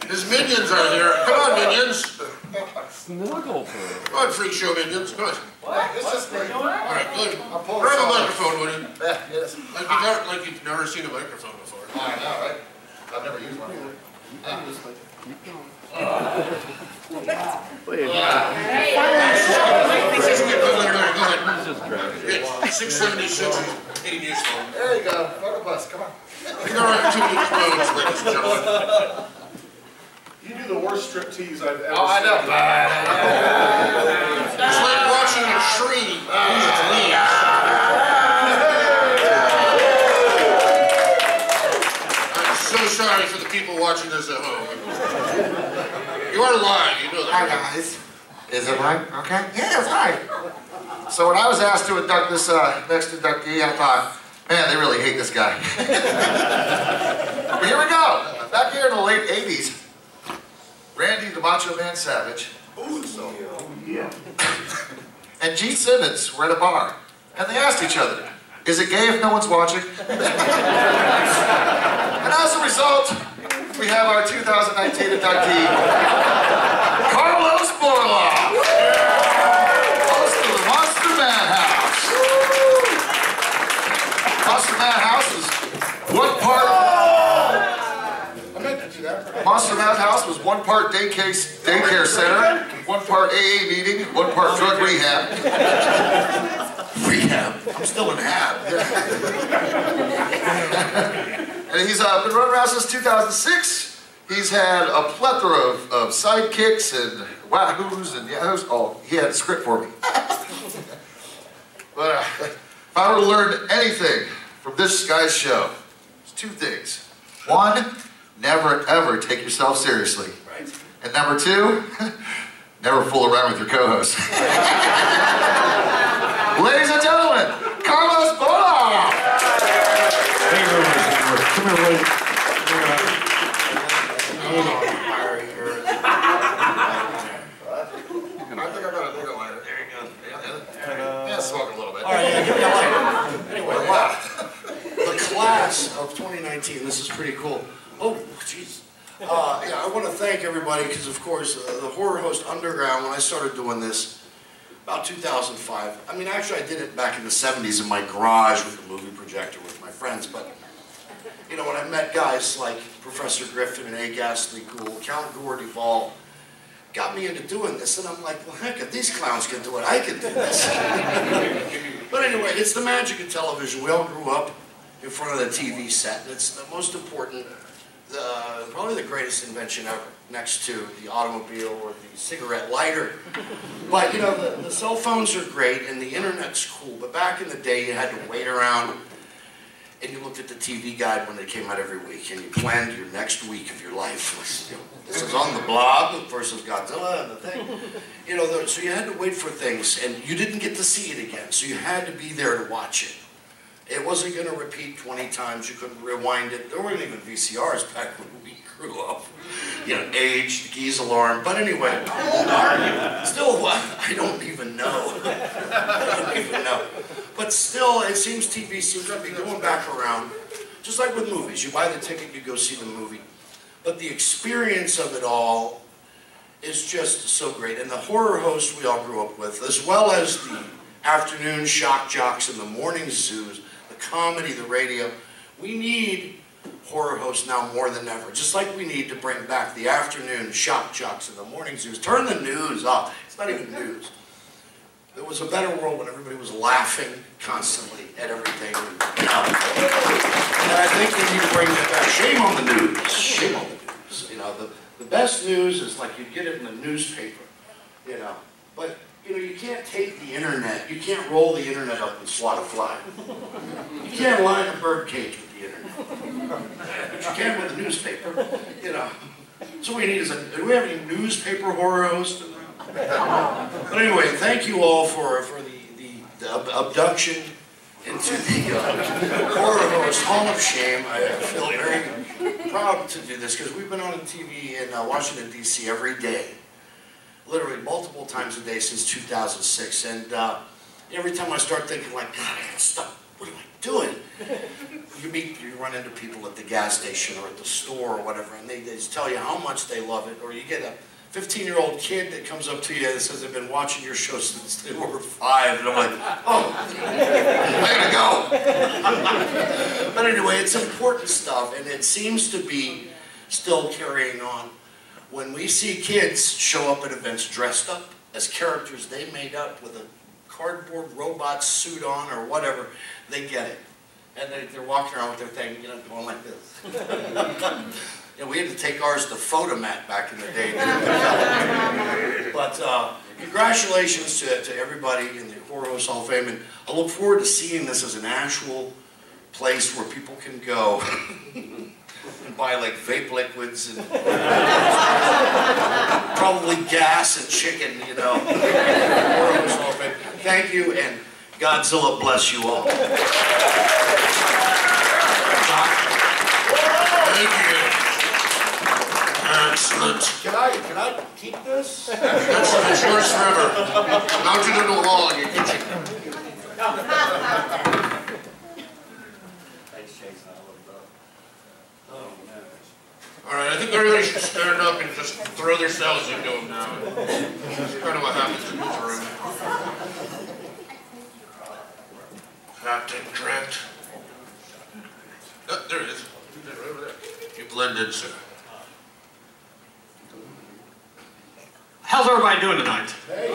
His minions are here. Come on, minions. Snuggle for Come on, freak show minions. Come on. What? It's just me. All right, good. Grab a microphone, would you? Yeah, yes. Like you've never seen a microphone before. I know, right? I've never used one either. Keep going. Just drag it. 676 is 8 years old. There you go. Photo bus, come on. We don't have too many clothes, ladies and gentlemen. You do the worst striptease I've ever Oh, I know. It's like watching a tree lose its leaves. I'm so sorry for the people watching this at home. You are live, you know that. Hi, guys. Is it right? Okay. Yeah, it's right. So when I was asked to induct this next inductee, I thought, man, they really hate this guy. But here we go. Back here in the late 80s, Randy the Macho Man Savage and Gene Simmons were at a bar, and they asked each other, is it gay if no one's watching? And as a result, we have our 2019 inductee, Karlos Borloff, host of the Monster Madhouse. Monster Madhouse is one part... Monster Madhouse was one part daycare center, one part AA meeting, one part drug rehab. Rehab? I'm still in hab. And he's been running around since 2006. He's had a plethora of sidekicks and wahoos and yahoos. Oh, he had a script for me. But if I were to learn anything from this guy's show, it's two things. One, never ever take yourself seriously. Right. And number two, never fool around with your co-host. Ladies and gentlemen, Karlos Borloff! Thank you very much. Come here, wait. I think I got a bigger lighter. There you go. Yeah, smoke a little bit. All right, yeah, give me a lighter. Anyway, wow. The class of 2019, this is pretty cool. Oh, jeez. Yeah, I want to thank everybody because, of course, the Horror Host Underground, when I started doing this, about 2005. I mean, actually, I did it back in the 70s in my garage with a movie projector with my friends, but, you know, when I met guys like Professor Griffin and A. Ghastly Ghoul, Count Gore Duvall, got me into doing this, and I'm like, well, heck, if these clowns can do it, I can do this. But anyway, it's the magic of television. We all grew up in front of the TV set, and it's the most important, probably the greatest invention ever, next to the automobile or the cigarette lighter. But you know, the cell phones are great and the internet's cool, but back in the day you had to wait around and you looked at the TV guide when they came out every week and you planned your next week of your life. This is on the blob versus Godzilla and the thing. You know, so you had to wait for things and you didn't get to see it again, so you had to be there to watch it. It wasn't going to repeat 20 times. You couldn't rewind it. There weren't even VCRs back when we grew up. You know, age, the Geese alarm. But anyway, how old are you? Still, what? I don't even know. I don't even know. But still, it seems TV seems to be going back around. Just like with movies. You buy the ticket, you go see the movie. But the experience of it all is just so great. And the horror hosts we all grew up with, as well as the afternoon shock jocks and the morning zoos, comedy, the radio, we need horror hosts now more than ever. Just like we need to bring back the afternoon shock jocks and the morning zoos. Turn the news off. It's not even news. There was a better world when everybody was laughing constantly at everything. And I think we need to bring that back. Shame on the news. Shame on the news. You know, the best news is like you get it in the newspaper. You know, but you know, you can't take the internet, you can't roll the internet up and swat a fly. You can't line a bird cage with the internet. But you can with the newspaper, you know. So what we need is do we have any newspaper horror hosts? But anyway, thank you all for the abduction into the horror host Hall of Shame. I feel very proud to do this because we've been on TV in Washington, D.C. every day. Literally multiple times a day since 2006, and every time I start thinking like, God, I gotta stop, what am I doing? you run into people at the gas station or at the store or whatever, and they just tell you how much they love it, or you get a 15-year-old kid that comes up to you and says they've been watching your show since they were 5, and I'm like, oh, way to go. But anyway, it's important stuff, and it seems to be still carrying on. When we see kids show up at events dressed up as characters they made up with a cardboard robot suit on or whatever, they get it. And they're walking around with their thing, you know, going like this. You know, we had to take ours to Photomat back in the day. But congratulations to everybody in the Horror Host Hall of Fame, and I look forward to seeing this as an actual place where people can go and buy like vape liquids and probably gas and chicken, you know. Horror Host Hall of Fame. Thank you, and Godzilla bless you all. Thank you. Excellent. Can I keep this? Excellent. It's yours forever. Mount it into a wall in your kitchen. All right, I think everybody should stand up and just throw themselves into them now. That's kind of what happens in this room. Captain Trent. Oh, there it is. Right over there. You blend in, sir. How's everybody doing tonight? Hey.